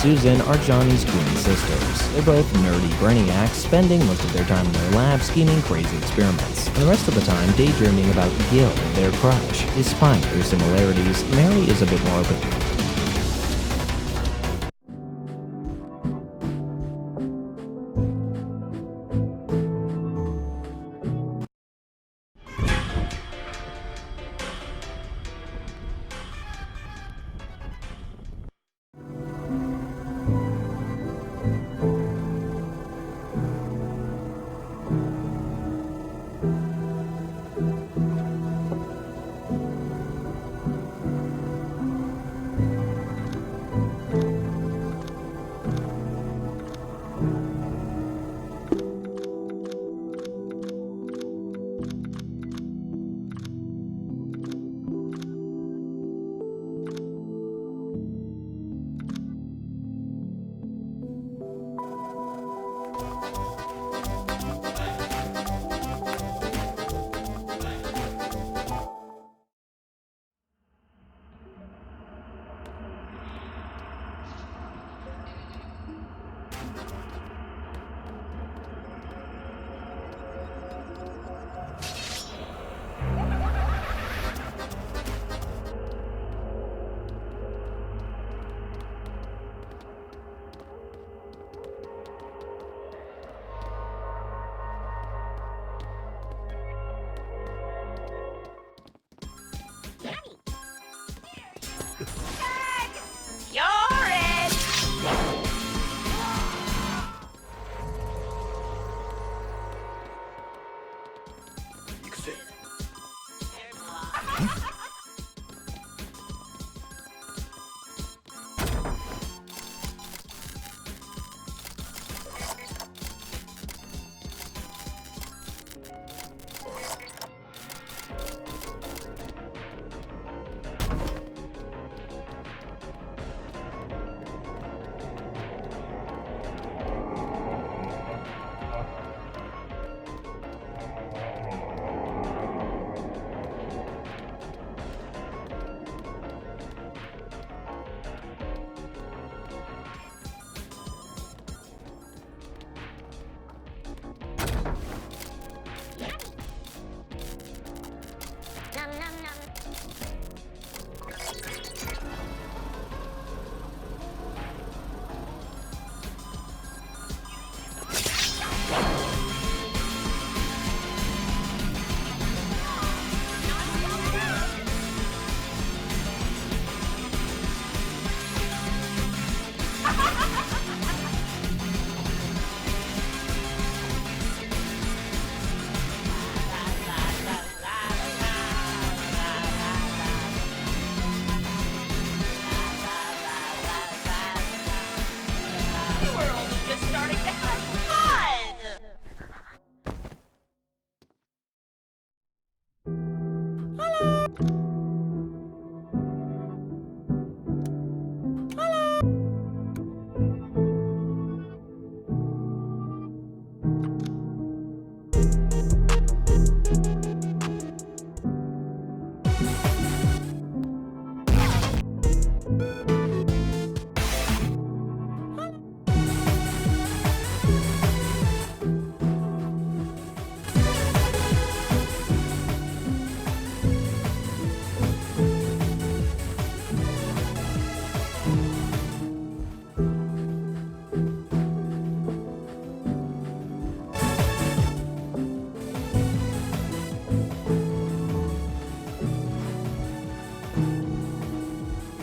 Susan are Johnny's twin sisters. They're both nerdy brainiacs, spending most of their time in their lab scheming crazy experiments, and the rest of the time daydreaming about Gil, their crush. Despite their similarities, Mary is a bit more open.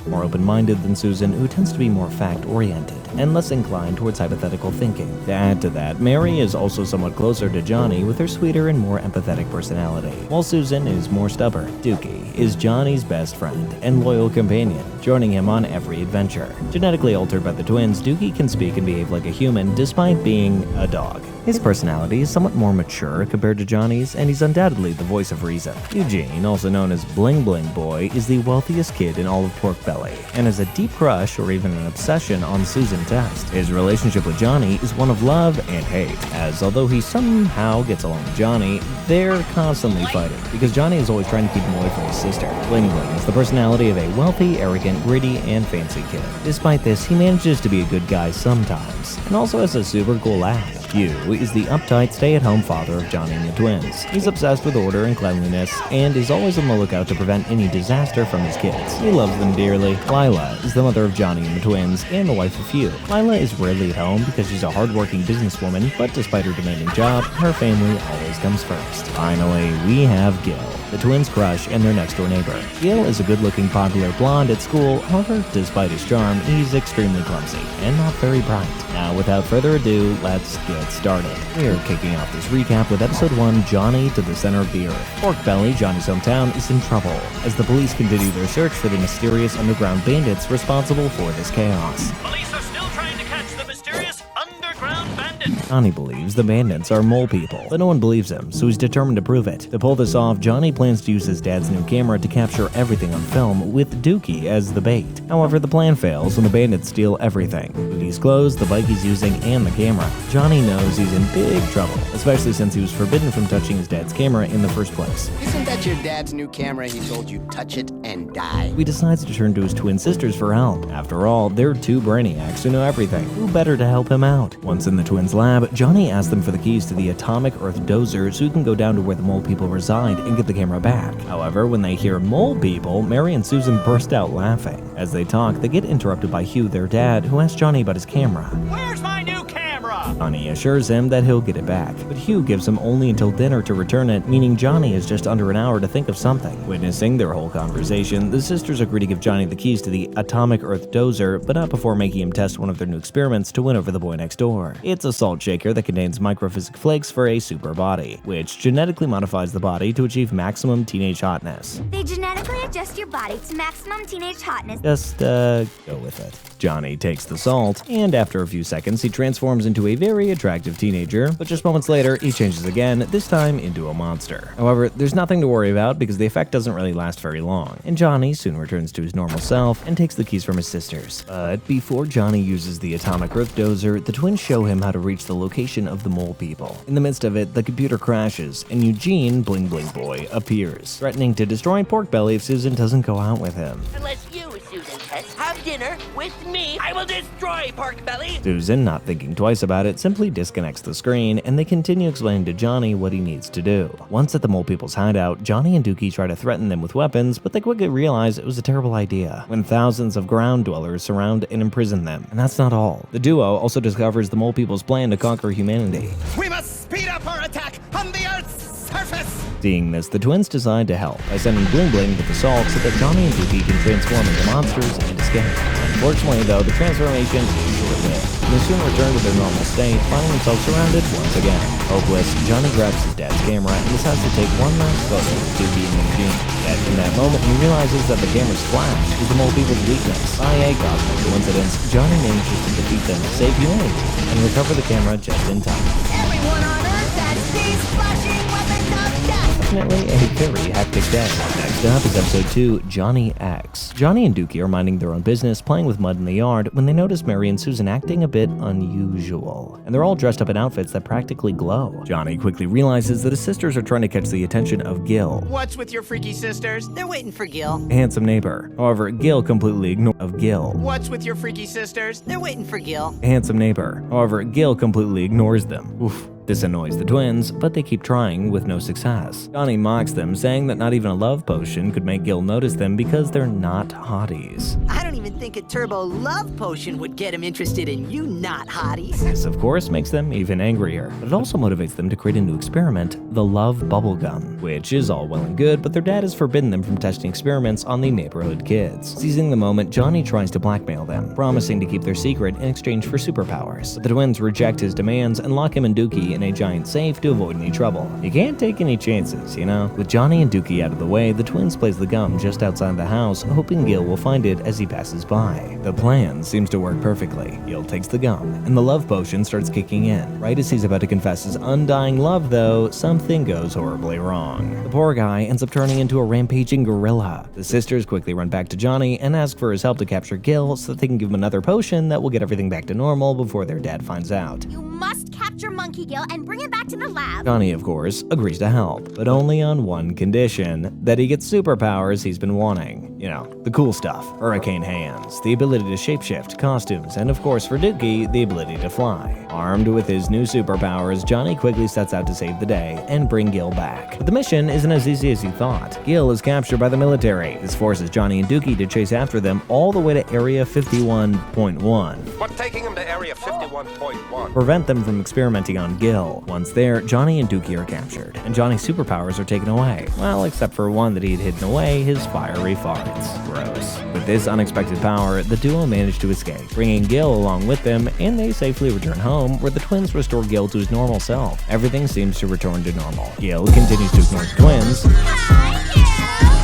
More open-minded than Susan, who tends to be more fact-oriented and less inclined towards hypothetical thinking. To add to that, Mary is also somewhat closer to Johnny with her sweeter and more empathetic personality, while Susan is more stubborn. Dookie is Johnny's best friend and loyal companion, joining him on every adventure. Genetically altered by the twins, Dookie can speak and behave like a human despite being a dog. His personality is somewhat more mature compared to Johnny's, and he's undoubtedly the voice of reason. Eugene, also known as Bling Bling Boy, is the wealthiest kid in all of Pork Belly, and has a deep crush or even an obsession on Susan even test. His relationship with Johnny is one of love and hate, as although he somehow gets along with Johnny, they're constantly fighting, because Johnny is always trying to keep him away from his sister. Bling Bling is the personality of a wealthy, arrogant, greedy, and fancy kid. Despite this, he manages to be a good guy sometimes, and also has a super cool laugh. Hugh is the uptight, stay-at-home father of Johnny and the twins. He's obsessed with order and cleanliness, and is always on the lookout to prevent any disaster from his kids. He loves them dearly. Lila is the mother of Johnny and the twins, and the wife of Hugh. Lila is rarely at home because she's a hard-working businesswoman, but despite her demanding job, her family always comes first. Finally, we have Gil, the twins' crush and their next-door neighbor. Gil is a good-looking, popular blonde at school. However, despite his charm, he's extremely clumsy and not very bright. Now, without further ado, let's get started. We are kicking off this recap with episode 1, Johnny to the Center of the Earth. Pork Belly, Johnny's hometown, is in trouble as the police continue their search for the mysterious underground bandits responsible for this chaos. Police are still trying to catch the mysterious underground bandits. Johnny believes the bandits are mole people, but no one believes him, so he's determined to prove it. To pull this off, Johnny plans to use his dad's new camera to capture everything on film, with Dookie as the bait. However, the plan fails when the bandits steal everything: Dookie's clothes, the bike he's using, and the camera. Johnny knows he's in big trouble, especially since he was forbidden from touching his dad's camera in the first place. Isn't that your dad's new camera? He told you touch it and die. He decides to turn to his twin sisters for help. After all, they're two brainiacs who know everything. Who better to help him out? Once in the twins' lab, Johnny asks them for the keys to the Atomic Earth Dozer so he can go down to where the mole people reside and get the camera back. However, when they hear mole people, Mary and Susan burst out laughing. As they talk, they get interrupted by Hugh, their dad, who asks Johnny about his camera. Where's my new camera? Johnny assures him that he'll get it back, but Hugh gives him only until dinner to return it, meaning Johnny has just under an hour to think of something. Witnessing their whole conversation, the sisters agree to give Johnny the keys to the Atomic Earth Dozer, but not before making him test one of their new experiments to win over the boy next door. It's a salt shaker that contains microphysic flakes for a super body, which genetically modifies the body to achieve maximum teenage hotness. They genetically adjust your body to maximum teenage hotness. Just, go with it. Johnny takes the salt, and after a few seconds, he transforms into a very attractive teenager, but just moments later, he changes again, this time into a monster. However, there's nothing to worry about because the effect doesn't really last very long, and Johnny soon returns to his normal self and takes the keys from his sisters. But before Johnny uses the Atomic Earth Dozer, the twins show him how to reach the location of the mole people. In the midst of it, the computer crashes, and Eugene, Bling Bling Boy, appears, threatening to destroy Pork Belly if Susan doesn't go out with him. Unless you, Susan Tess, have dinner with me, I will destroy Pork Belly! Susan, not thinking twice about it, simply disconnects the screen, and they continue explaining to Johnny what he needs to do. Once at the mole people's hideout, Johnny and Dookie try to threaten them with weapons, but they quickly realize it was a terrible idea, when thousands of ground dwellers surround and imprison them. And that's not all. The duo also discovers the mole people's plan to conquer humanity. We must speed up our attack on the Earth's surface! Seeing this, the twins decide to help by sending Bling Bling with the salt so that Johnny and Dookie can transform into monsters and escape. Unfortunately, though, the transformation is short-lived. They soon return to their normal state, finding themselves surrounded once again. Hopeless, Johnny grabs his dad's camera and decides to take one last photo of Dookie and Eugene. Yet in that moment, he realizes that the camera's flash is the mole people's weakness. By a cosmic coincidence, Johnny manages to defeat them, save humanity, and recover the camera just in time. Everyone on Earth has these flashing weapons of death. Definitely a very hectic day. Next up is episode 2, Johnny X. Johnny and Dookie are minding their own business, playing with mud in the yard, when they notice Mary and Susan acting a bit unusual. And they're all dressed up in outfits that practically glow. Johnny quickly realizes that his sisters are trying to catch the attention of Gil, What's with your freaky sisters? They're waiting for Gil. a handsome neighbor. However, Gil completely ignores Gil. What's with your freaky sisters? They're waiting for Gil. A handsome neighbor. However, Gil completely ignores them. Oof. This annoys the twins, but they keep trying with no success. Johnny mocks them, saying that not even a love potion could make Gil notice them because they're not hotties. I don't even think a turbo love potion would get him interested in you not hotties. This, of course, makes them even angrier, but it also motivates them to create a new experiment, the Love Bubblegum, which is all well and good, but their dad has forbidden them from testing experiments on the neighborhood kids. Seizing the moment, Johnny tries to blackmail them, promising to keep their secret in exchange for superpowers. But the twins reject his demands and lock him and Dookie in a giant safe to avoid any trouble. You can't take any chances, you know? With Johnny and Dookie out of the way, the twins place the gum just outside the house, hoping Gil will find it as he passes passes by. The plan seems to work perfectly. Gil takes the gum, and the love potion starts kicking in. Right as he's about to confess his undying love, though, something goes horribly wrong. The poor guy ends up turning into a rampaging gorilla. The sisters quickly run back to Johnny and ask for his help to capture Gil so that they can give him another potion that will get everything back to normal before their dad finds out. You must capture Monkey Gil and bring him back to the lab. Johnny, of course, agrees to help, but only on one condition: that he gets superpowers he's been wanting. You know, the cool stuff. Hurricane hands, the ability to shapeshift, costumes, and of course for Dookie, the ability to fly. Armed with his new superpowers, Johnny quickly sets out to save the day and bring Gil back. But the mission isn't as easy as he thought. Gil is captured by the military. This forces Johnny and Dookie to chase after them all the way to Area 51.1. We're taking him to Area 51.1. Prevent them from experimenting on Gil. Once there, Johnny and Dookie are captured, and Johnny's superpowers are taken away. Well, except for one that he had hidden away, his fiery farts. Gross. With this unexpected power, the duo managed to escape, bringing Gil along with them, and they safely return home, where the twins restore Gil to his normal self. Everything seems to return to normal. Gil continues to ignore the twins.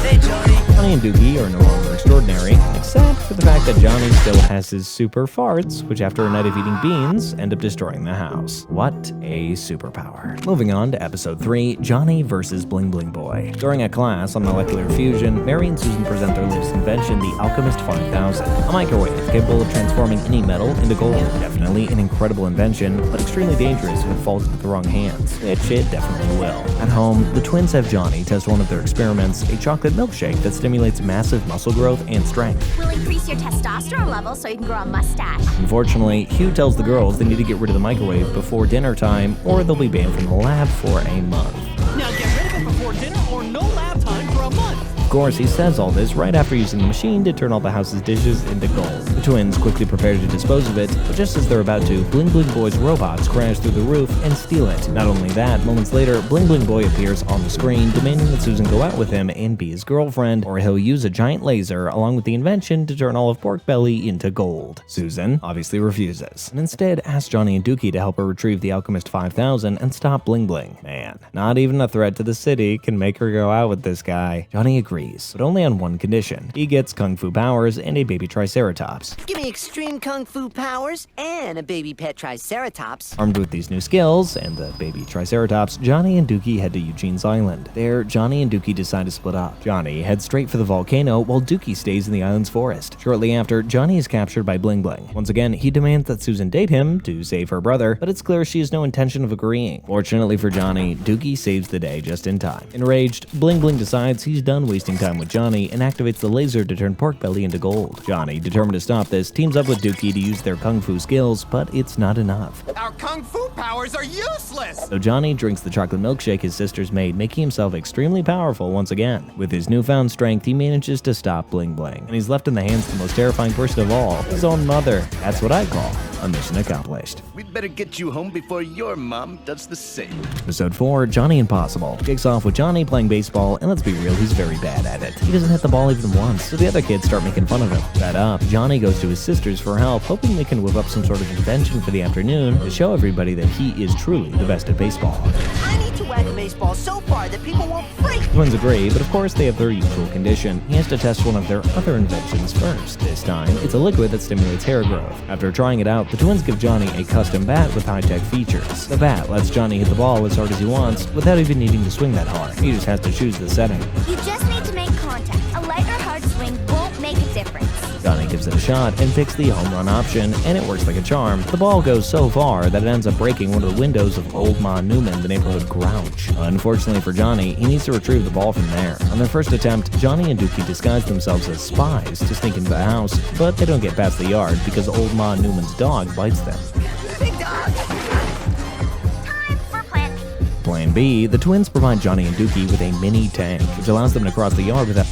Hey, Johnny. Johnny and Dookie are no longer extraordinary, except for the fact that Johnny still has his super farts, which after a night of eating beans, end up destroying the house. What a superpower. Moving on to episode 3, Johnny versus Bling Bling Boy. During a class on molecular fusion, Mary and Susan present their latest invention, the Alchemist 5000, a microwave capable of transforming any metal into gold. Definitely an incredible invention, but extremely dangerous if it falls into the wrong hands, which it definitely will. At home, the twins have Johnny test one of their experiments, a chocolate milkshake that stimulates massive muscle growth and strength. We'll increase your testosterone level so you can grow a mustache. Unfortunately, Hugh tells the girls they need to get rid of the microwave before dinner time, or they'll be banned from the lab for a month. Now get rid of it before dinner or no lab time for a month. Of course, he says all this right after using the machine to turn all the house's dishes into gold. The twins quickly prepare to dispose of it, but just as they're about to, Bling Bling Boy's robots crash through the roof and steal it. Not only that, moments later, Bling Bling Boy appears on the screen, demanding that Susan go out with him and be his girlfriend, or he'll use a giant laser along with the invention to turn all of Pork Belly into gold. Susan obviously refuses, and instead asks Johnny and Dookie to help her retrieve the Alchemist 5000 and stop Bling Bling. Man, not even a threat to the city can make her go out with this guy. Johnny agrees, but only on one condition. He gets Kung Fu powers and a baby Triceratops. Give me extreme kung fu powers and a baby pet Triceratops. Armed with these new skills and the baby Triceratops, Johnny and Dookie head to Eugene's Island. There, Johnny and Dookie decide to split up. Johnny heads straight for the volcano while Dookie stays in the island's forest. Shortly after, Johnny is captured by Bling Bling. Once again, he demands that Susan date him to save her brother, but it's clear she has no intention of agreeing. Fortunately for Johnny, Dookie saves the day just in time. Enraged, Bling Bling decides he's done wasting time with Johnny and activates the laser to turn Pork Belly into gold. Johnny, determined to stop this, teams up with Dookie to use their Kung Fu skills, but it's not enough. Our kung fu powers are useless! So Johnny drinks the chocolate milkshake his sisters made, making himself extremely powerful once again. With his newfound strength, he manages to stop Bling Bling, and he's left in the hands of the most terrifying person of all, his own mother. That's what I call a mission accomplished. We'd better get you home before your mom does the same. Episode 4, Johnny Impossible. Kicks off with Johnny playing baseball, and let's be real, he's very bad at it. He doesn't hit the ball even once, so the other kids start making fun of him. Fed up, Johnny goes to his sisters for help, hoping they can whip up some sort of invention for the afternoon to show everybody that he is truly the best at baseball. I need to whack a baseball so far that people won't freak. The twins agree, but of course they have their usual condition. He has to test one of their other inventions first. This time, it's a liquid that stimulates hair growth. After trying it out, the twins give Johnny a custom bat with high-tech features. The bat lets Johnny hit the ball as hard as he wants without even needing to swing that hard. He just has to choose the setting. You just need to make contact. A light or hard swing won't make a difference. Johnny gives it a shot and picks the home run option, and it works like a charm. The ball goes so far that it ends up breaking one of the windows of Old Ma Newman, the neighborhood grouch. Unfortunately for Johnny, he needs to retrieve the ball from there. On their first attempt, Johnny and Dookie disguise themselves as spies to sneak into the house, but they don't get past the yard because Old Ma Newman's dog bites them. Big dog. Time for plan B. Plan B, the twins provide Johnny and Dookie with a mini tank, which allows them to cross the yard without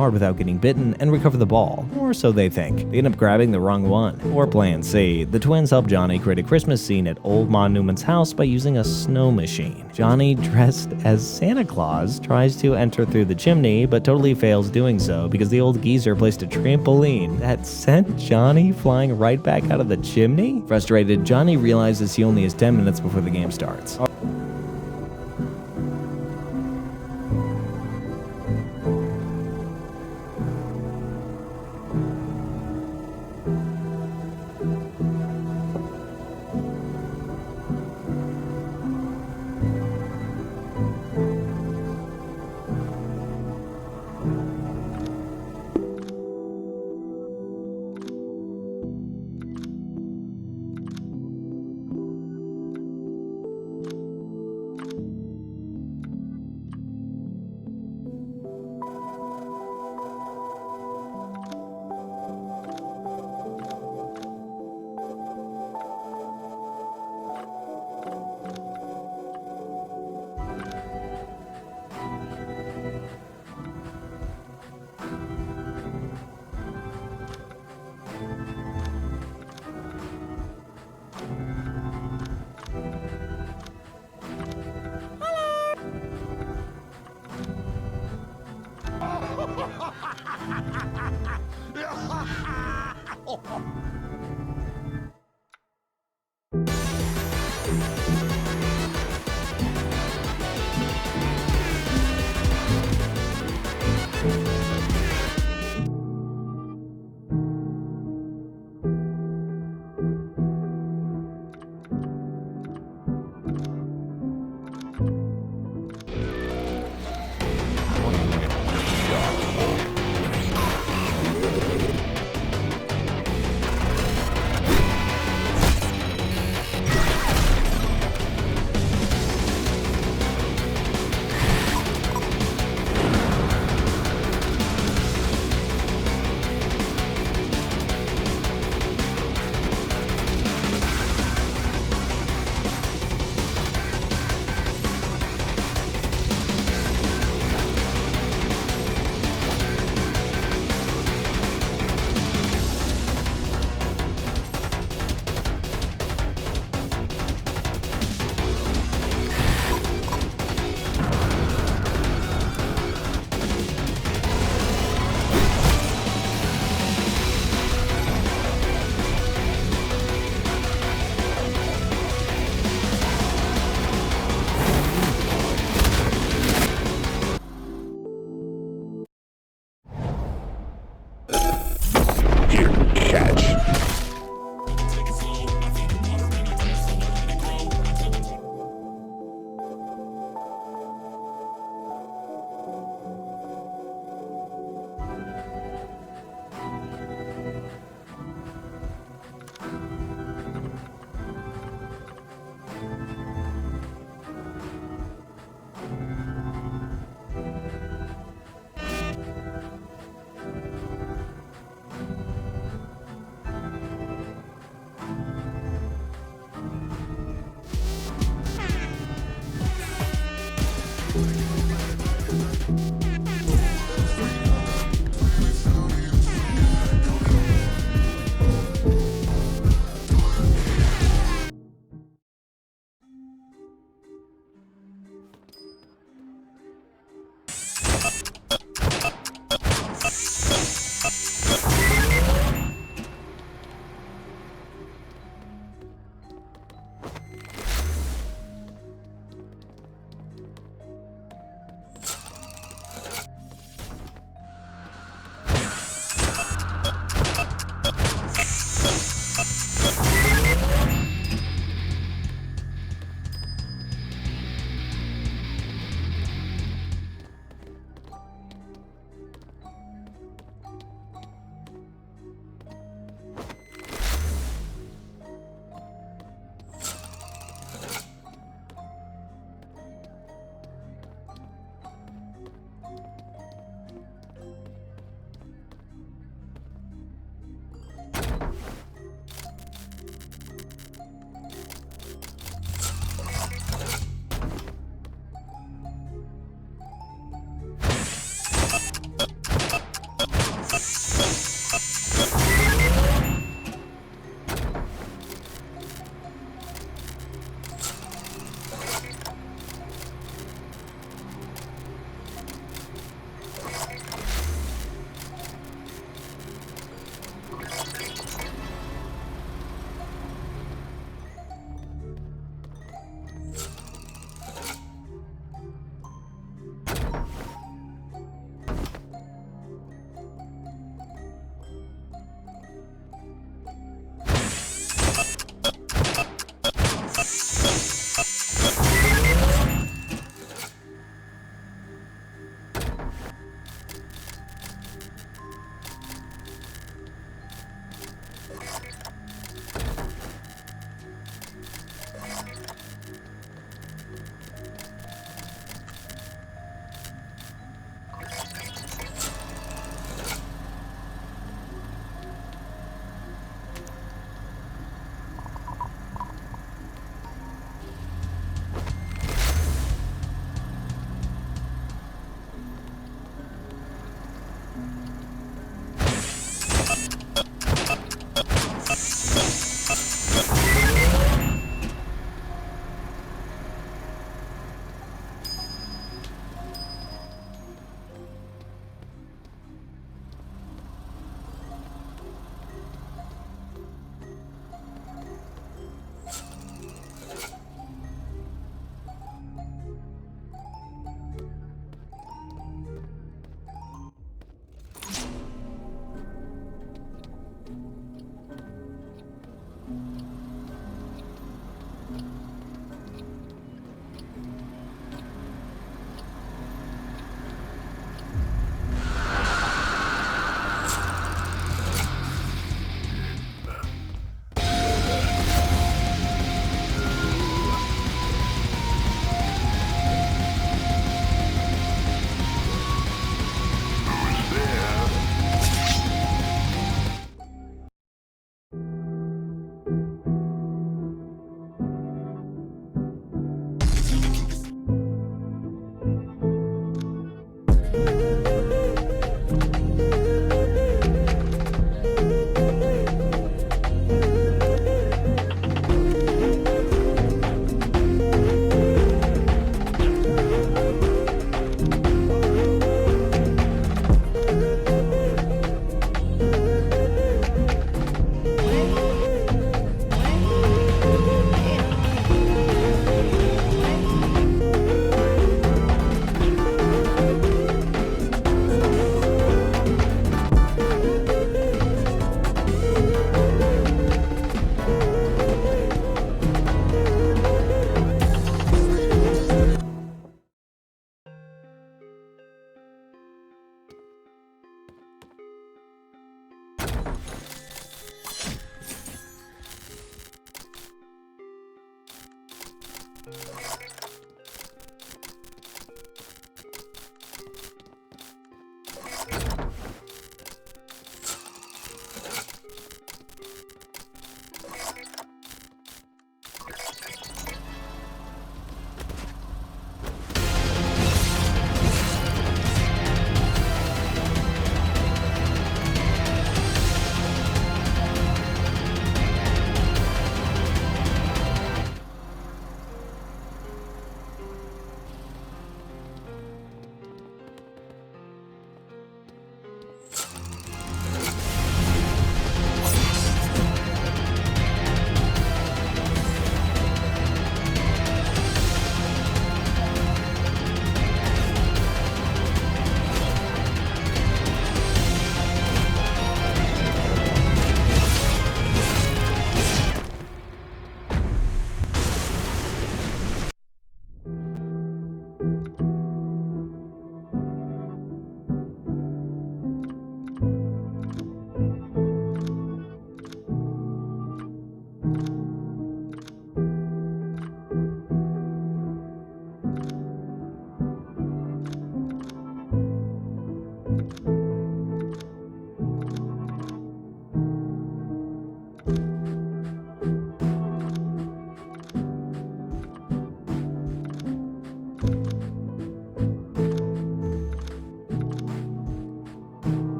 hard without getting bitten, and recover the ball, or so they think. They end up grabbing the wrong one. Or plan C, the twins help Johnny create a Christmas scene at Old Ma Newman's house by using a snow machine. Johnny, dressed as Santa Claus, tries to enter through the chimney, but totally fails doing so because the old geezer placed a trampoline that sent Johnny flying right back out of the chimney? Frustrated, Johnny realizes he only has 10 minutes before the game starts.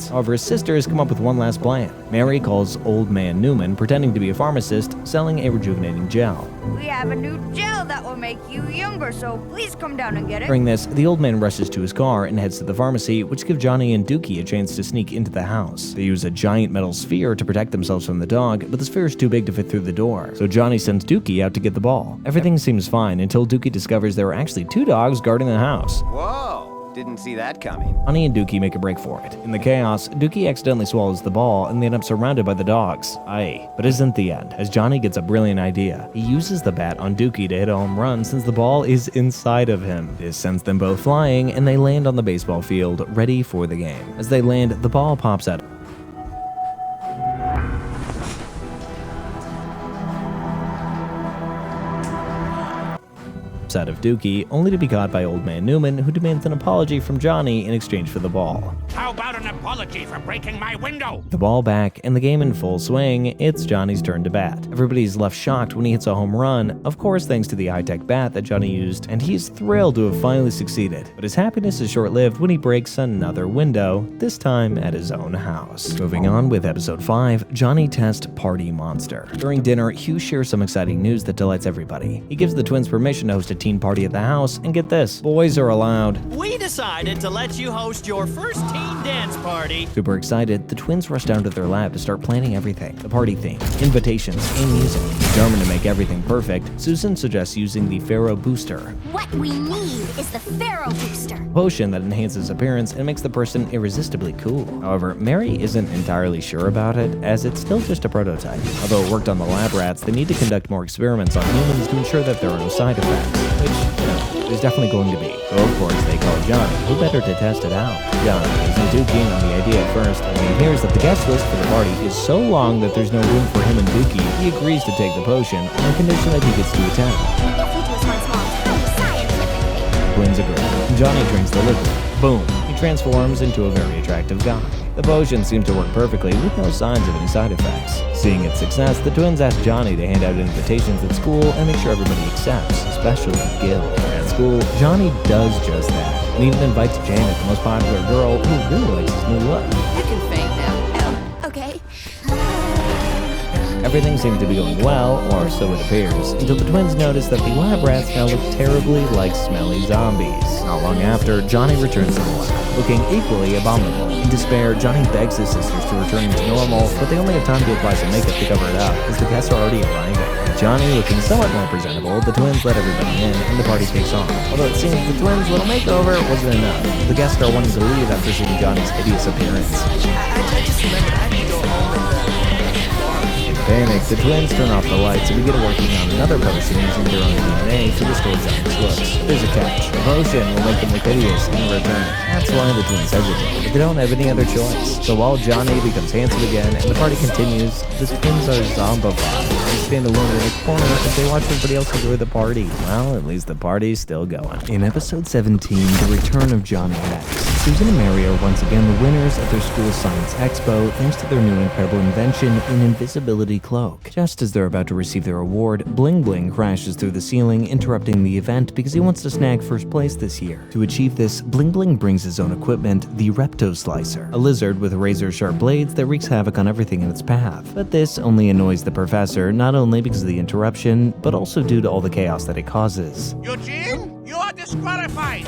However, his sisters come up with one last plan. Mary calls Old Man Newman, pretending to be a pharmacist, selling a rejuvenating gel. We have a new gel that will make you younger, so please come down and get it. During this, the old man rushes to his car and heads to the pharmacy, which gives Johnny and Dookie a chance to sneak into the house. They use a giant metal sphere to protect themselves from the dog, but the sphere is too big to fit through the door, so Johnny sends Dookie out to get the ball. Everything seems fine until Dookie discovers there are actually 2 dogs guarding the house. Whoa, didn't see that coming. Johnny and Dookie make a break for it. In the chaos, Dookie accidentally swallows the ball and they end up surrounded by the dogs. Aye, but isn't the end, as Johnny gets a brilliant idea. He uses the bat on Dookie to hit a home run since the ball is inside of him. This sends them both flying and they land on the baseball field, ready for the game. As they land, the ball pops out of Dookie, only to be caught by Old Man Newman, who demands an apology from Johnny in exchange for the ball. How about an apology for breaking my window? The ball back and the game in full swing, it's Johnny's turn to bat. Everybody's left shocked when he hits a home run, of course thanks to the high-tech bat that Johnny used, and he's thrilled to have finally succeeded. But his happiness is short-lived when he breaks another window, this time at his own house. Moving on with episode 5, Johnny Test Party Monster. During dinner, Hugh shares some exciting news that delights everybody. He gives the twins permission to host a teen party at the house, and get this, boys are allowed. We decided to let you host your first teen dance party. Super excited, the twins rush down to their lab to start planning everything. The party theme, invitations, and music. Determined to make everything perfect, Susan suggests using the Pharaoh Booster, What we need is the Pharaoh Booster. a potion that enhances appearance and makes the person irresistibly cool. However, Mary isn't entirely sure about it, as it's still just a prototype. Although it worked on the lab rats, they need to conduct more experiments on humans to ensure that there are no side effects, which, there's definitely going to be. So of course they call Johnny, who better to test it out. Johnny isn't too keen on the idea at first, and when he hears that the guest list for the party is so long that there's no room for him and Dookie, he agrees to take the potion on the condition that he gets to attend. If we do one small tiny scientific Twins agree. Johnny drinks the liquid. Boom, he transforms into a very attractive guy. The potion seems to work perfectly with no signs of any side effects. Seeing its success, the twins ask Johnny to hand out invitations at school and make sure everybody accepts, especially Gil. At school, Johnny does just that, and even invites Janet, the most popular girl, who really likes his new look. You can faint now. thing. Okay. Everything seems to be going well, or so it appears, until the twins notice that the lab rats now look terribly like smelly zombies. Not long after, Johnny returns to the lab, looking equally abominable. In despair, Johnny begs his sisters to return to normal, but they only have time to apply some makeup to cover it up, as the guests are already arriving. Johnny looking somewhat more presentable, the twins let everybody in, and the party takes off. Although it seems the twins' little makeover wasn't enough. The guests are wanting to leave after seeing Johnny's hideous appearance. I just remembered I had to go home and Panic, the twins turn off the lights and begin working on another potion using their own DNA to restore Johnny's looks. There's a catch. The potion will make them look hideous in return. That's why the twins hesitate, but they don't have any other choice. So while Johnny becomes handsome again and the party continues, the twins are zombified. They stand alone in a corner as they watch everybody else enjoy the party. Well, at least the party's still going. In episode 17, The Return of Johnny X, Susan and Mary are once again the winners at their school's science expo thanks to their new incredible invention, an invisibility cloak. Just as they're about to receive their award, Bling Bling crashes through the ceiling, interrupting the event because he wants to snag first place this year. To achieve this, Bling Bling brings his own equipment, the Repto Slicer, a lizard with razor-sharp blades that wreaks havoc on everything in its path. But this only annoys the professor, not only because of the interruption, but also due to all the chaos that it causes. Eugene, you are disqualified.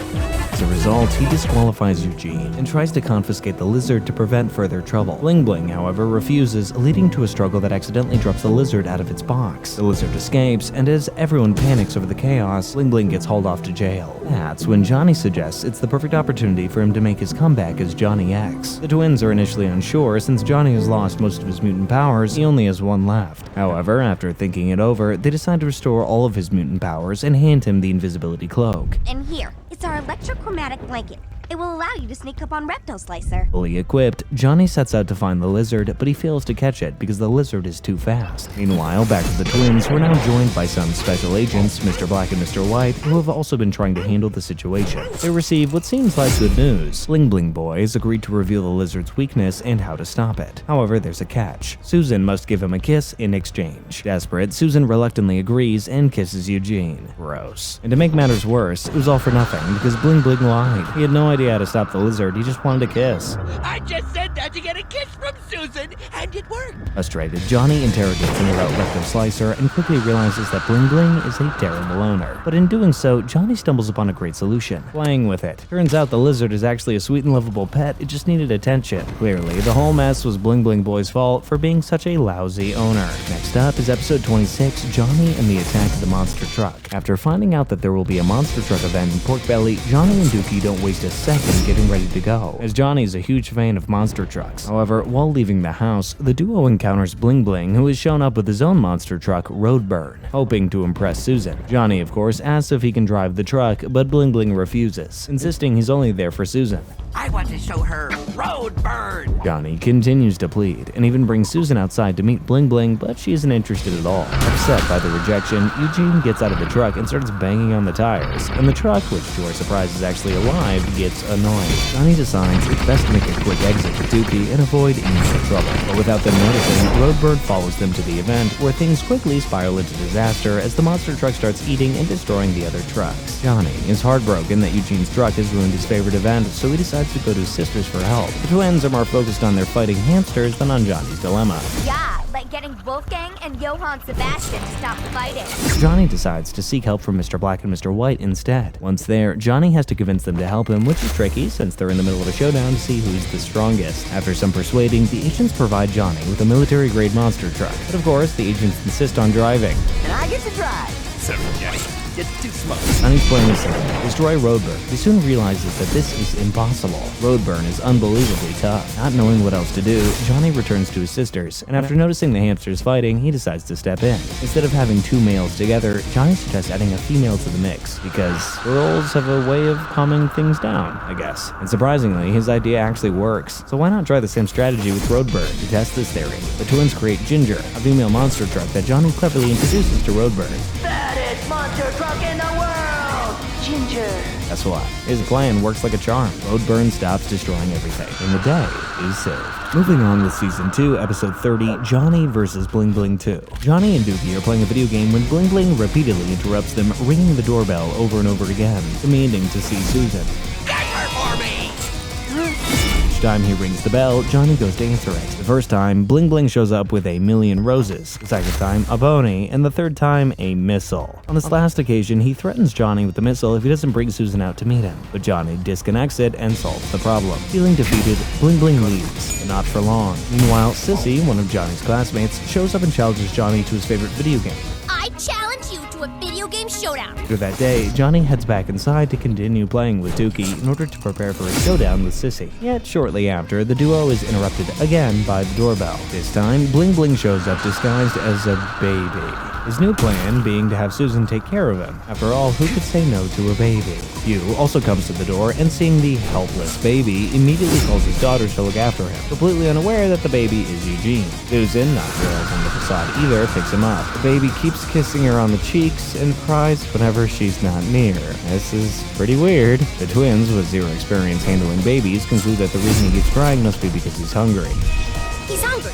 As a result, he disqualifies Eugene and tries to confiscate the lizard to prevent further trouble. Bling Bling, however, refuses, leading to a struggle that accidentally drops the lizard out of its box. The lizard escapes, and as everyone panics over the chaos, Bling Bling gets hauled off to jail. That's when Johnny suggests it's the perfect opportunity for him to make his comeback as Johnny X. The twins are initially unsure, since Johnny has lost most of his mutant powers, he only has one left. However, after thinking it over, they decide to restore all of his mutant powers and hand him the invisibility cloak. And here, it's our electrochromatic blanket. It will allow you to sneak up on Repto Slicer. Fully equipped, Johnny sets out to find the lizard, but he fails to catch it because the lizard is too fast. Meanwhile, back to the twins, who are now joined by some special agents, Mr. Black and Mr. White, who have also been trying to handle the situation. They receive what seems like good news. Bling Bling Boy has agreed to reveal the lizard's weakness and how to stop it. However, there's a catch. Susan must give him a kiss in exchange. Desperate, Susan reluctantly agrees and kisses Eugene. Gross. And to make matters worse, it was all for nothing because Bling Bling lied. He had no idea how to stop the lizard, he just wanted a kiss. I just said that to get a kiss from Susan, and it worked. Frustrated, Johnny interrogates him about Repto Slicer and quickly realizes that Bling Bling is a terrible owner. But in doing so, Johnny stumbles upon a great solution. Playing with it. Turns out the lizard is actually a sweet and lovable pet, it just needed attention. Clearly, the whole mess was Bling Bling Boy's fault for being such a lousy owner. Next up is episode 26, Johnny and the Attack of the Monster Truck. After finding out that there will be a monster truck event in Pork Belly, Johnny and Dookie don't waste a second getting ready to go, as Johnny is a huge fan of monster trucks. However, while leaving the house, the duo encounters Bling Bling, who has shown up with his own monster truck, Roadburn, hoping to impress Susan. Johnny, of course, asks if he can drive the truck, but Bling Bling refuses, insisting he's only there for Susan. I want to show her road burn. Johnny continues to plead, and even brings Susan outside to meet Bling Bling, but she isn't interested at all. Upset by the rejection, Eugene gets out of the truck and starts banging on the tires, and the truck, which to our surprise is actually alive, gets annoying. Johnny decides it's best to make a quick exit to Dookie and avoid any more trouble. But without them noticing, Roadbird follows them to the event, where things quickly spiral into disaster as the monster truck starts eating and destroying the other trucks. Johnny is heartbroken that Eugene's truck has ruined his favorite event, so he decides to go to his sisters for help. The twins are more focused on their fighting hamsters than on Johnny's dilemma. Yeah, like getting Wolfgang and Johann Sebastian to stop fighting. Johnny decides to seek help from Mr. Black and Mr. White instead. Once there, Johnny has to convince them to help him, which is tricky since they're in the middle of a showdown to see who's the strongest. After some persuading, the agents provide Johnny with a military-grade monster truck. But of course, the agents insist on driving. and I get to drive. Sorry, Johnny. It's too small. Johnny's plan is simple: destroy Roadburn. He soon realizes that this is impossible. Roadburn is unbelievably tough. Not knowing what else to do, Johnny returns to his sisters, and after noticing the hamsters fighting, he decides to step in. Instead of having two males together, Johnny suggests adding a female to the mix, because girls have a way of calming things down, I guess. And surprisingly, his idea actually works. So why not try the same strategy with Roadburn to test this theory? The twins create Ginger, a female monster truck that Johnny cleverly introduces to Roadburn. Baddest monster truck in the world, Ginger. Guess what? His plan works like a charm. Roadburn stops destroying everything, and the day is saved. Moving on with Season 2, Episode 30, Johnny vs. Bling Bling 2. Johnny and Dookie are playing a video game when Bling Bling repeatedly interrupts them, ringing the doorbell over and over again, demanding to see Susan. Get her for me. Each time he rings the bell, Johnny goes to answer it. The first time, Bling Bling shows up with a million roses. The second time, a pony. And the third time, a missile. On this last occasion, he threatens Johnny with the missile if he doesn't bring Susan out to meet him. But Johnny disconnects it and solves the problem. Feeling defeated, Bling Bling leaves, but not for long. Meanwhile, Sissy, one of Johnny's classmates, shows up and challenges Johnny to his favorite video game. I I challenge you to a video game showdown. Later that day, Johnny heads back inside to continue playing with Dookie in order to prepare for a showdown with Sissy. Yet shortly after, the duo is interrupted again by the doorbell. This time, Bling Bling shows up disguised as a baby. His new plan being to have Susan take care of him. After all, who could say no to a baby? Hugh also comes to the door and seeing the helpless baby, immediately calls his daughter to look after him, completely unaware that the baby is Eugene. Susan, not realizing the facade either, picks him up. The baby keeps kissing her on the cheeks and cries whenever she's not near. This is pretty weird. The twins, with zero experience handling babies, conclude that the reason he keeps crying must be because he's hungry. He's hungry.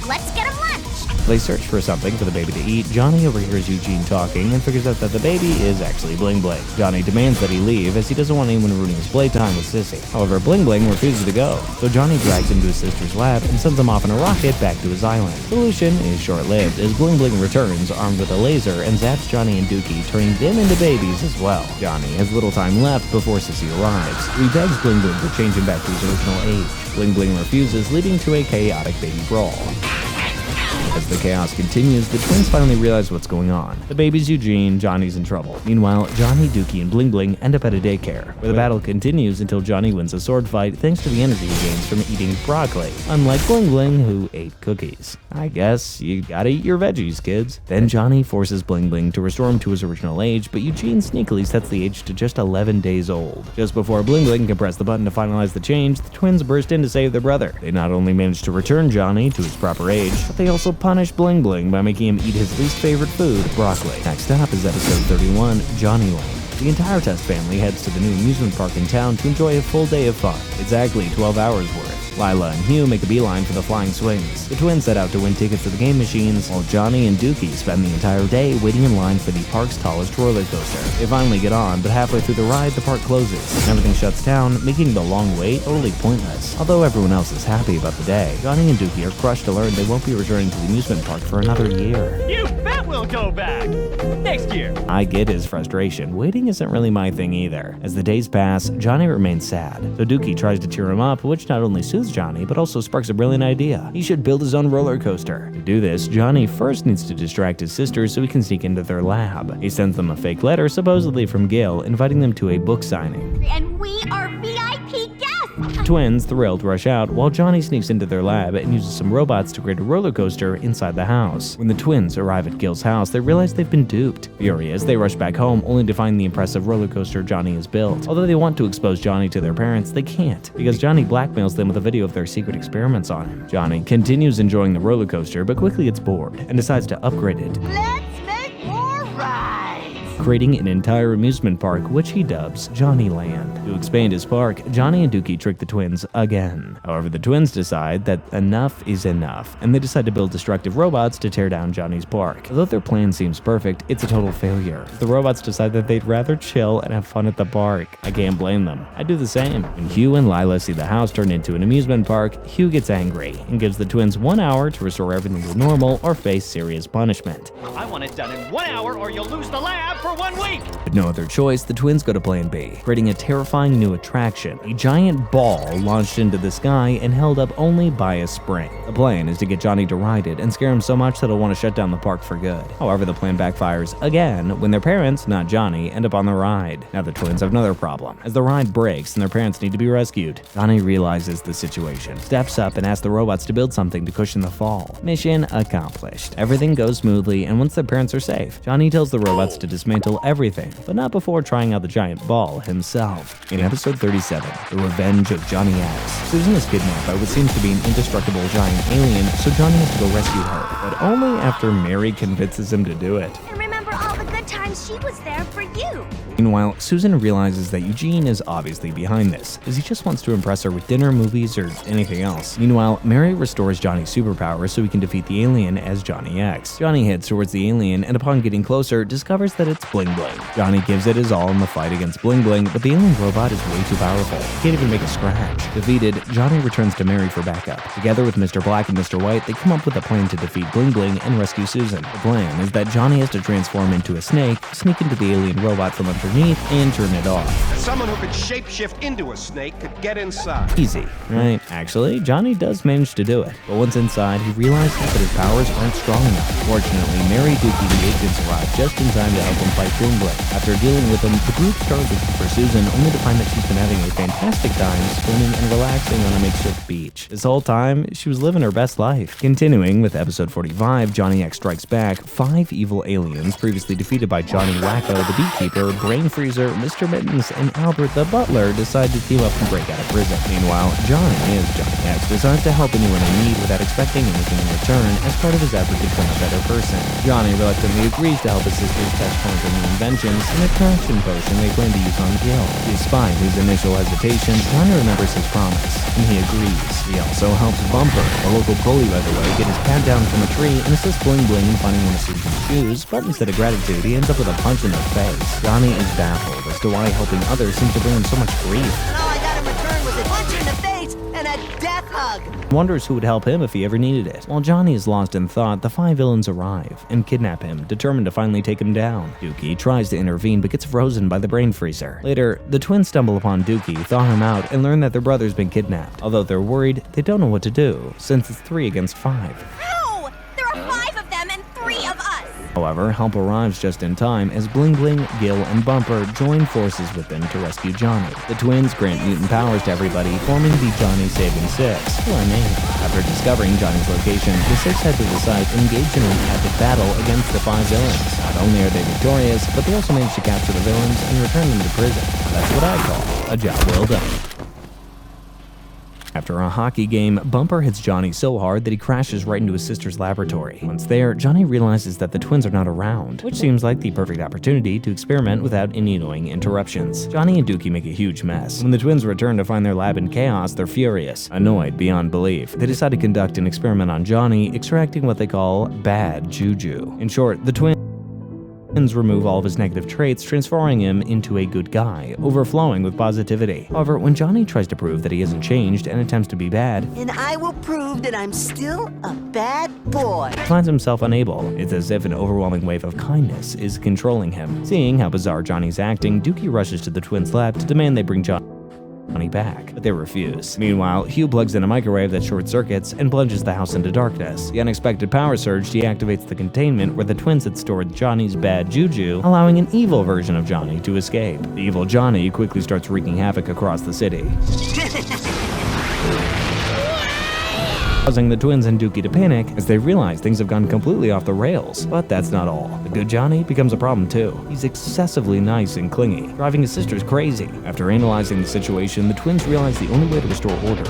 Let's get him lunch. They search for something for the baby to eat. Johnny overhears Eugene talking and figures out that the baby is actually Bling Bling. Johnny demands that he leave as he doesn't want anyone ruining his playtime with Sissy. However, Bling Bling refuses to go, so Johnny drags him to his sister's lab and sends him off in a rocket back to his island. The solution is short-lived as Bling Bling returns armed with a laser and zaps Johnny and Dookie, turning them into babies as well. Johnny has little time left before Sissy arrives. He begs Bling Bling to change him back to his original age. Bling Bling refuses, leading to a chaotic baby brawl. As the chaos continues, the twins finally realize what's going on. The baby's Eugene, Johnny's in trouble. Meanwhile, Johnny, Dookie, and Bling Bling end up at a daycare, where the battle continues until Johnny wins a sword fight thanks to the energy he gains from eating broccoli, unlike Bling Bling, who ate cookies. I guess you gotta eat your veggies, kids. Then Johnny forces Bling Bling to restore him to his original age, but Eugene sneakily sets the age to just 11 days old. Just before Bling Bling can press the button to finalize the change, the twins burst in to save their brother. They not only manage to return Johnny to his proper age, but they also punish Bling Bling by making him eat his least favorite food, broccoli. Next up is episode 31, Johnny Land. The entire Test family heads to the new amusement park in town to enjoy a full day of fun. Exactly 12 hours worth. Lila and Hugh make a beeline for the flying swings. The twins set out to win tickets to the game machines, while Johnny and Dookie spend the entire day waiting in line for the park's tallest roller coaster. They finally get on, but halfway through the ride, the park closes, and everything shuts down, making the long wait totally pointless. Although everyone else is happy about the day, Johnny and Dookie are crushed to learn they won't be returning to the amusement park for another year. You bet we'll go back! Next year! I get his frustration. Waiting isn't really my thing either. As the days pass, Johnny remains sad, so Dookie tries to cheer him up, which not only soothes Johnny, but also sparks a brilliant idea. He should build his own roller coaster. To do this, Johnny first needs to distract his sisters so he can sneak into their lab. He sends them a fake letter, supposedly from Gil, inviting them to a book signing. And we are VIP guests. The twins, thrilled, rush out, while Johnny sneaks into their lab and uses some robots to create a roller coaster inside the house. When the twins arrive at Gil's house, they realize they've been duped. Furious, they rush back home, only to find the impressive roller coaster Johnny has built. Although they want to expose Johnny to their parents, they can't, because Johnny blackmails them with a video of their secret experiments on him. Johnny continues enjoying the roller coaster, but quickly gets bored and decides to upgrade it, Let's make more rides. creating an entire amusement park, which he dubs Johnny Land. To expand his park, Johnny and Dookie trick the twins again. However, the twins decide that enough is enough, and they decide to build destructive robots to tear down Johnny's park. Although their plan seems perfect, it's a total failure. The robots decide that they'd rather chill and have fun at the park. I can't blame them. I'd do the same. When Hugh and Lila see the house turn into an amusement park, Hugh gets angry and gives the twins 1 hour to restore everything to normal or face serious punishment. I want it done in 1 hour or you'll lose the lab for 1 week! With no other choice, the twins go to Plan B, creating a terrifying new attraction, a giant ball launched into the sky and held up only by a spring. The plan is to get Johnny to ride it and scare him so much that he'll want to shut down the park for good. However, the plan backfires again when their parents, not Johnny, end up on the ride. Now the twins have another problem, as the ride breaks and their parents need to be rescued. Johnny realizes the situation, steps up and asks the robots to build something to cushion the fall. Mission accomplished. Everything goes smoothly, and once their parents are safe, Johnny tells the robots to dismantle everything, but not before trying out the giant ball himself. In episode 37, The Revenge of Johnny X, Susan is kidnapped by what seems to be an indestructible giant alien, so Johnny has to go rescue her, but only after Mary convinces him to do it. And remember all the good times she was there for you. Meanwhile, Susan realizes that Eugene is obviously behind this, as he just wants to impress her with dinner, movies, or anything else. Meanwhile, Mary restores Johnny's superpower so he can defeat the alien as Johnny X. Johnny heads towards the alien and upon getting closer, discovers that it's Bling Bling. Johnny gives it his all in the fight against Bling Bling, but the alien robot is way too powerful. He can't even make a scratch. Defeated, Johnny returns to Mary for backup. Together with Mr. Black and Mr. White, they come up with a plan to defeat Bling Bling and rescue Susan. The plan is that Johnny has to transform into a snake sneak into the alien robot from underneath, and turn it off. Someone who could shapeshift into a snake could get inside. Easy, right? Actually, Johnny does manage to do it, but once inside, he realizes that his powers aren't strong enough. Fortunately, Mary, Dookie, and the agents arrive just in time to help him fight Bling Bling. After dealing with him, the group started looking for Susan, only to find that she's been having a fantastic time swimming and relaxing on a makeshift beach. This whole time, she was living her best life. Continuing with episode 45, Johnny X Strikes Back, 5 evil aliens previously defeated by Johnny Wacko, the Beekeeper, Brain Freezer, Mr. Mittens, and Albert the Butler decide to team up and break out of prison. Meanwhile, Johnny, as Johnny X, decides to help anyone in need without expecting anything in return as part of his effort to become a better person. Johnny reluctantly agrees to help his sisters test one of their new inventions, an attraction potion they plan to use on Gil. Despite his initial hesitation, Johnny remembers his promise, and he agrees. He also helps Bumper, a local bully by the way, get his cat down from a tree and assists Bling Bling in finding one of Susan's shoes, but instead of gratitude, he ends up with a punch in the face. Johnny is baffled as to why helping others seems to bring him so much grief. And all I got in return was a punch in the face and a death hug. Wonders who would help him if he ever needed it. While Johnny is lost in thought, the 5 villains arrive and kidnap him, determined to finally take him down. Dookie tries to intervene but gets frozen by the Brain Freezer. Later, the twins stumble upon Dookie, thaw him out, and learn that their brother's been kidnapped. Although they're worried, they don't know what to do, since it's 3 against 5. No! There are 5 of them and 3 of us! However, help arrives just in time as Bling Bling, Gil, and Bumper join forces with them to rescue Johnny. The twins grant mutant powers to everybody, forming the Johnny Saving Six, who are named. After discovering Johnny's location, the 6 head to the site and engage in an epic battle against the 5 villains. Not only are they victorious, but they also manage to capture the villains and return them to prison. That's what I call a job well done. After a hockey game, Bumper hits Johnny so hard that he crashes right into his sister's laboratory. Once there, Johnny realizes that the twins are not around, which seems like the perfect opportunity to experiment without any annoying interruptions. Johnny and Dookie make a huge mess. When the twins return to find their lab in chaos, they're furious. Annoyed beyond belief, they decide to conduct an experiment on Johnny, extracting what they call bad juju. In short, the twins remove all of his negative traits, transforming him into a good guy, overflowing with positivity. However, when Johnny tries to prove that he hasn't changed and attempts to be bad, And I will prove that I'm still a bad boy. he finds himself unable. It's as if an overwhelming wave of kindness is controlling him. Seeing how bizarre Johnny's acting, Dookie rushes to the twins' lab to demand they bring Johnny back, but they refuse. Meanwhile, Hugh plugs in a microwave that short circuits and plunges the house into darkness. The unexpected power surge deactivates the containment where the twins had stored Johnny's bad juju, allowing an evil version of Johnny to escape. The evil Johnny quickly starts wreaking havoc across the city, causing the twins and Dookie to panic as they realize things have gone completely off the rails. But that's not all. The good Johnny becomes a problem too. He's excessively nice and clingy, driving his sisters crazy. After analyzing the situation, the twins realize the only way to restore order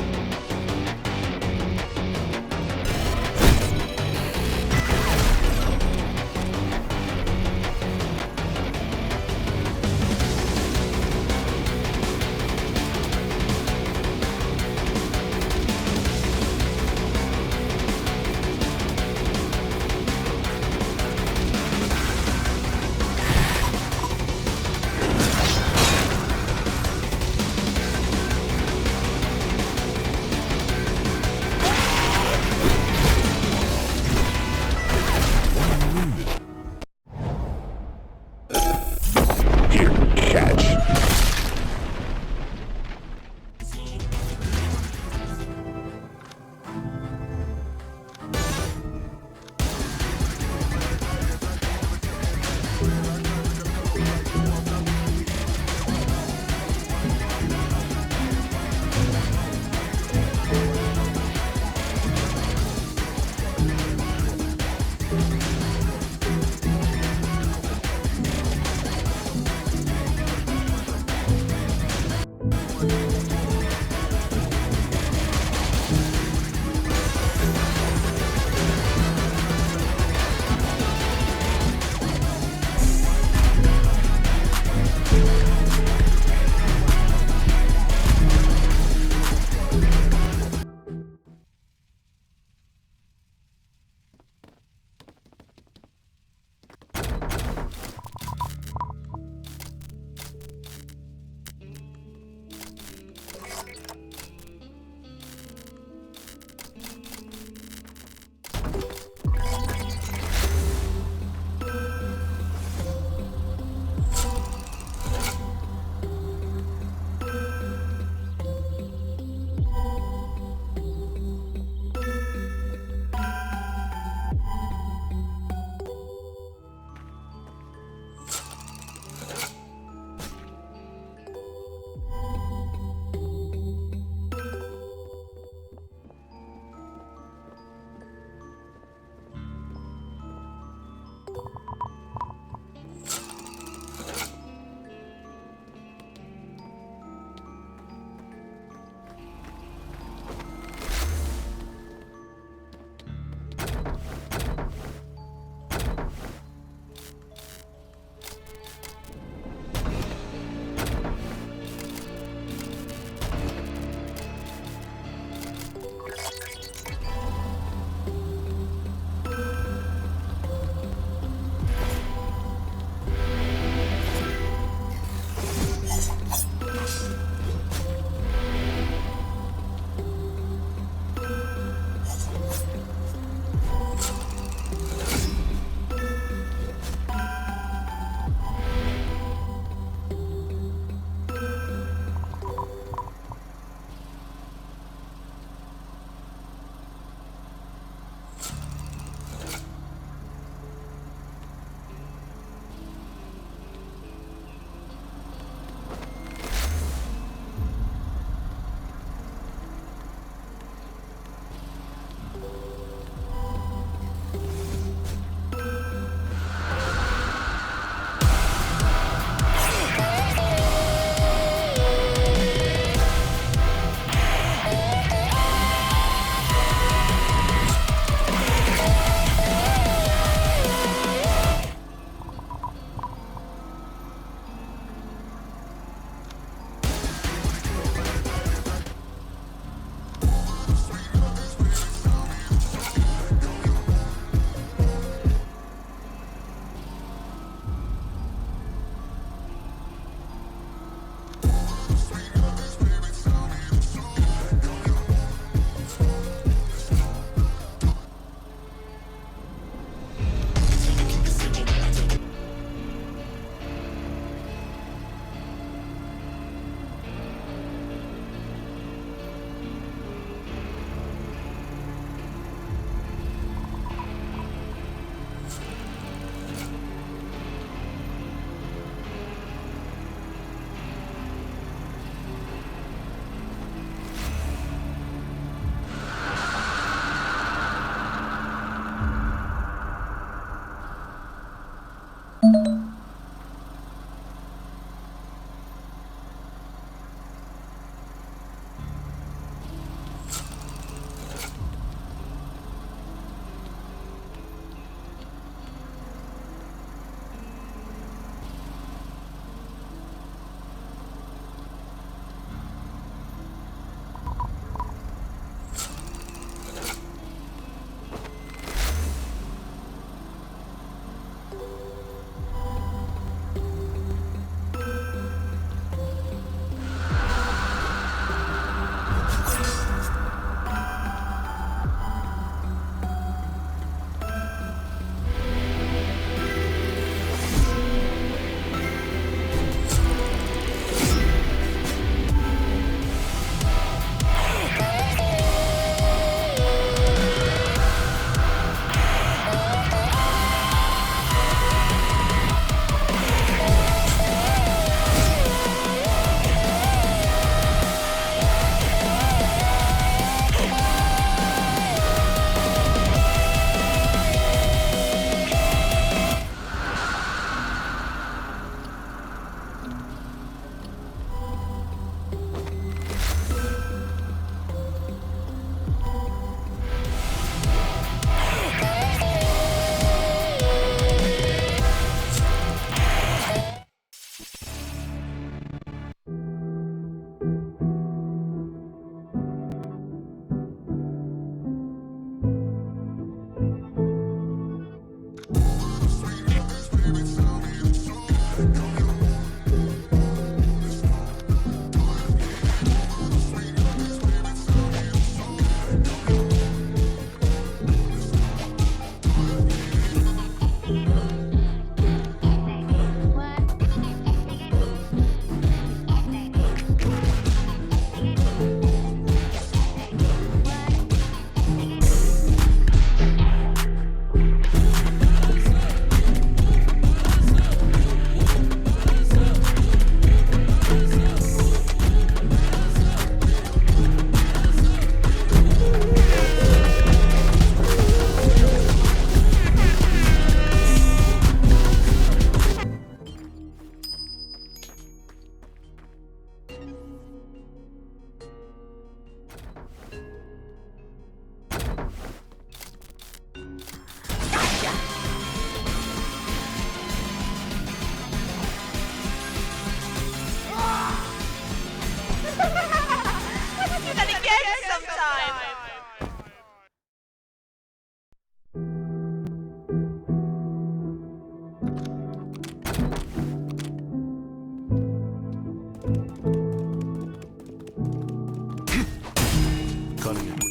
cutting it.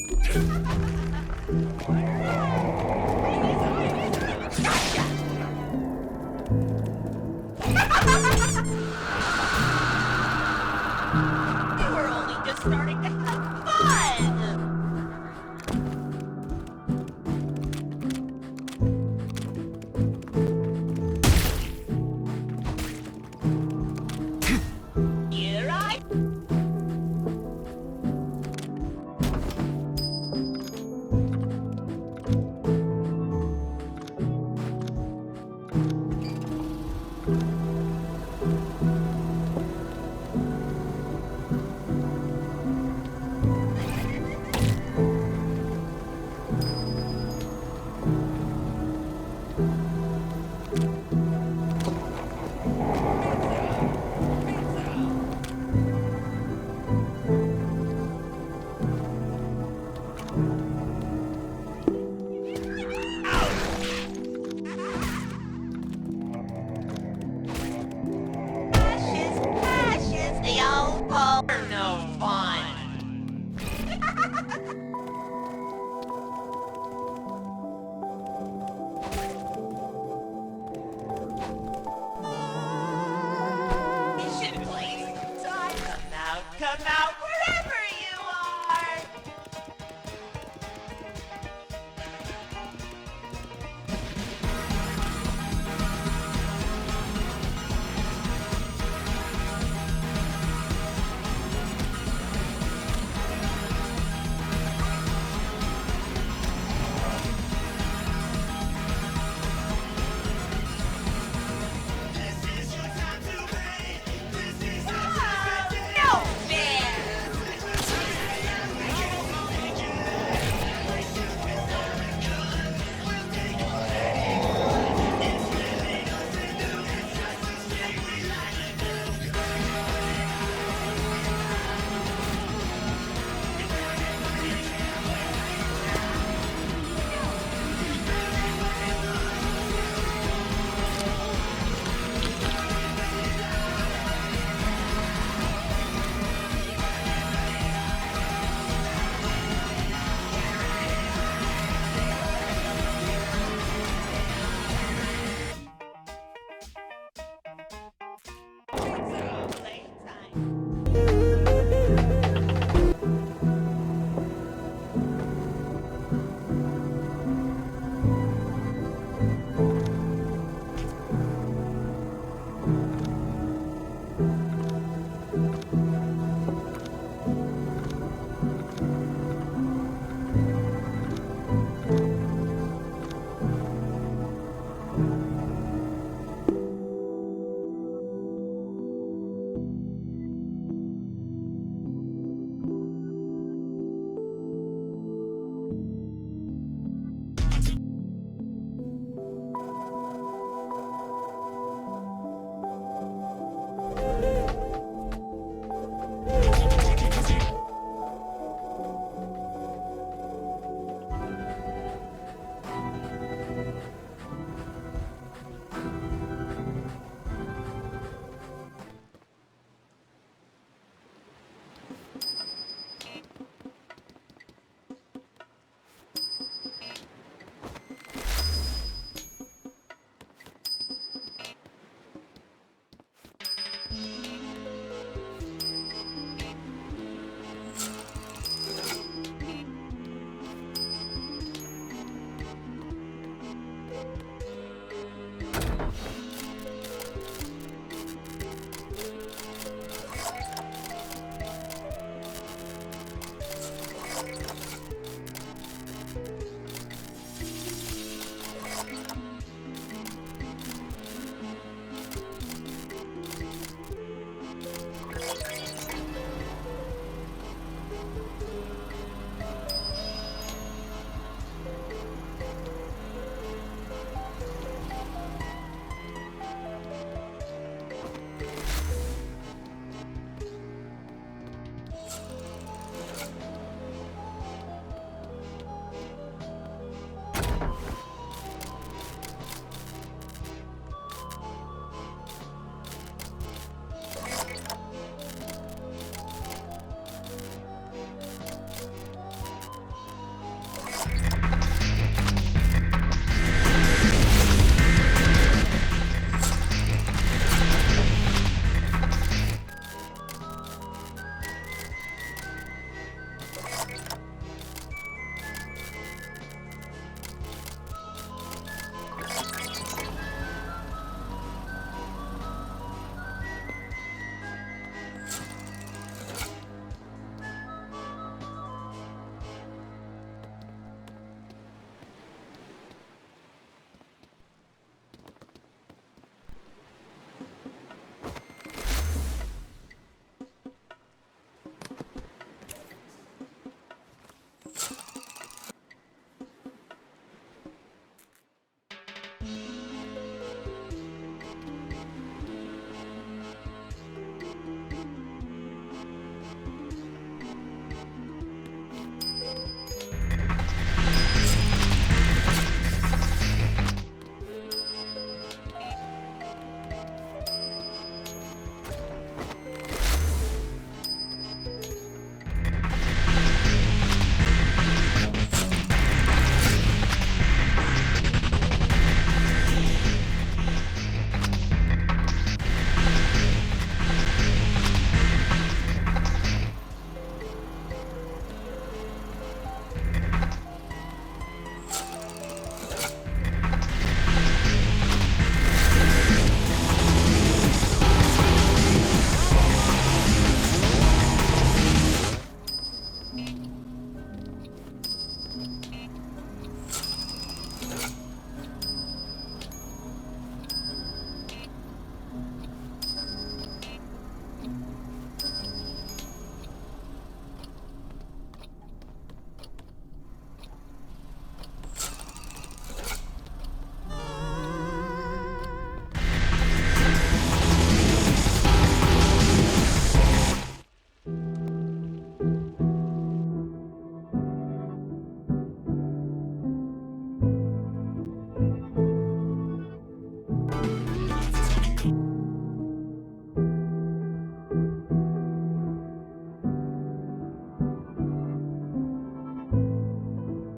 We're only just starting to have fun.